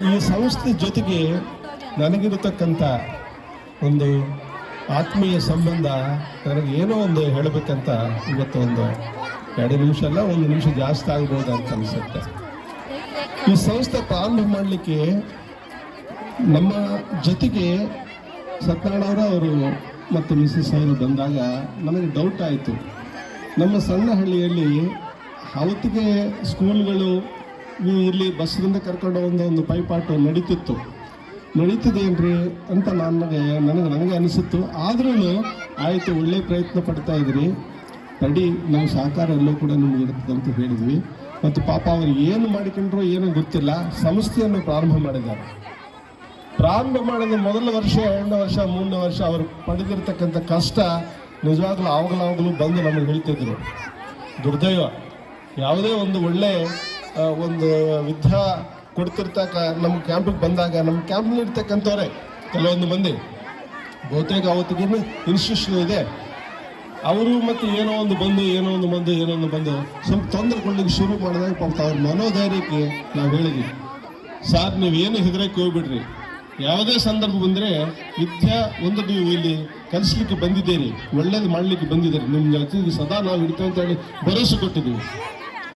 ಈ ಸಂಸ್ಥೆ ಜೊತೆಗೆ ನನಗಿರತಕ್ಕಂಥ ಒಂದು ಆತ್ಮೀಯ ಸಂಬಂಧ, ನನಗೆ ಏನೋ ಒಂದು ಹೇಳಬೇಕಂತ ಇವತ್ತು ಒಂದು 2 ನಿಮಿಷ ಅಲ್ಲ, 1 ನಿಮಿಷ ಜಾಸ್ತಿ ಆಗ್ಬೋದು ಅಂತ ಅನಿಸುತ್ತೆ. ಈ ಸಂಸ್ಥೆ ಪ್ರಾರಂಭ ಮಾಡಲಿಕ್ಕೆ ನಮ್ಮ ಜೊತೆಗೆ ಸತ್ಯನಾರಾಯಣ ಅವರು ಮತ್ತು ಮಿಸಸ್ ಅವರು ಬಂದಾಗ ನನಗೆ ಡೌಟ್ ಆಯಿತು. ನಮ್ಮ ಸಣ್ಣ ಹಳ್ಳಿಯಲ್ಲಿ ಅವತ್ತಿಗೆ ಸ್ಕೂಲ್ಗಳು ಇಲ್ಲಿ ಬಸ್ಸಿಂದ ಕರ್ಕೊಂಡು ಒಂದು ಪೈಪಾಟು ನಡೀತಿದೇನ್ರಿ ಅಂತ ನನಗೆ ಅನಿಸಿತ್ತು. ಆದ್ರೂ ಆಯಿತು, ಒಳ್ಳೆ ಪ್ರಯತ್ನ ಪಡ್ತಾ ಇದ್ರಿ, ತಡಿ, ನಾವು ಸಹಕಾರ ಎಲ್ಲೋ ಕೂಡ ನಿಮ್ಗೆ ಇರ್ತದೆ ಅಂತ ಹೇಳಿದ್ವಿ. ಮತ್ತು ಪಾಪ ಅವರು ಏನು ಮಾಡಿಕೊಂಡ್ರು ಏನೋ ಗೊತ್ತಿಲ್ಲ, ಸಂಸ್ಥೆಯನ್ನು ಪ್ರಾರಂಭ ಮಾಡಿದ್ದಾರೆ. ಪ್ರಾರಂಭ ಮಾಡಿದ ಮೊದಲ ವರ್ಷ, 2ನೇ ವರ್ಷ, 3ನೇ ವರ್ಷ ಅವರು ಪಡೆದಿರ್ತಕ್ಕಂಥ ಕಷ್ಟ ನಿಜವಾಗ್ಲೂ ಆವಾಗಲೂ ಬಂದು ನಮಗೆ ಹೇಳ್ತಿದ್ರು. ದುರ್ದೈವ, ಯಾವುದೇ ಒಂದು ಒಳ್ಳೆ ಒಂದು ವಿದ್ಯಾ ಕೊಡ್ತಿರ್ತಕ್ಕ ನಮ್ಮ ಕ್ಯಾಂಪಿಗೆ ಬಂದಾಗ, ನಮ್ಮ ಕ್ಯಾಂಪ್ನಲ್ಲಿ ಇರ್ತಕ್ಕಂಥವ್ರೆ ಕೆಲವೊಂದು ಮಂದಿ, ಬಹುತೇಕ ಅವತ್ತಿಗಿನ ಇನ್ಸ್ಟಿಟ್ಯೂಷನ್ ಇದೆ, ಅವರು ಮತ್ತು ಏನೋ ಒಂದು ಬಂದು ಸ್ವಲ್ಪ ತೊಂದರೆ ಕೊಡ್ಲಿಕ್ಕೆ ಶುರು ಮಾಡಿದಾಗ ಪಾಪ ಅವ್ರ ಮನೋಧೈರ್ಯಕ್ಕೆ ನಾವು ಹೇಳಿದ್ವಿ, ಸರ್ ನೀವೇನು ಹೆದರಕ್ಕೆ ಹೋಗ್ಬಿಡ್ರಿ, ಯಾವುದೇ ಸಂದರ್ಭ ಬಂದರೆ ವಿದ್ಯಾ ಒಂದು ನೀವು ಇಲ್ಲಿ ಕಲಿಸ್ಲಿಕ್ಕೆ ಬಂದಿದ್ದೀರಿ, ಒಳ್ಳೇದು ಮಾಡಲಿಕ್ಕೆ ಬಂದಿದ್ದೀರಿ, ನಿಮ್ಮ ಜೊತೆಗೆ ಸದಾ ನಾವು ಇಡ್ತೇವೆ ಅಂತ ಹೇಳಿ ಭರವಸೆ ಕೊಟ್ಟಿದ್ದೀವಿ.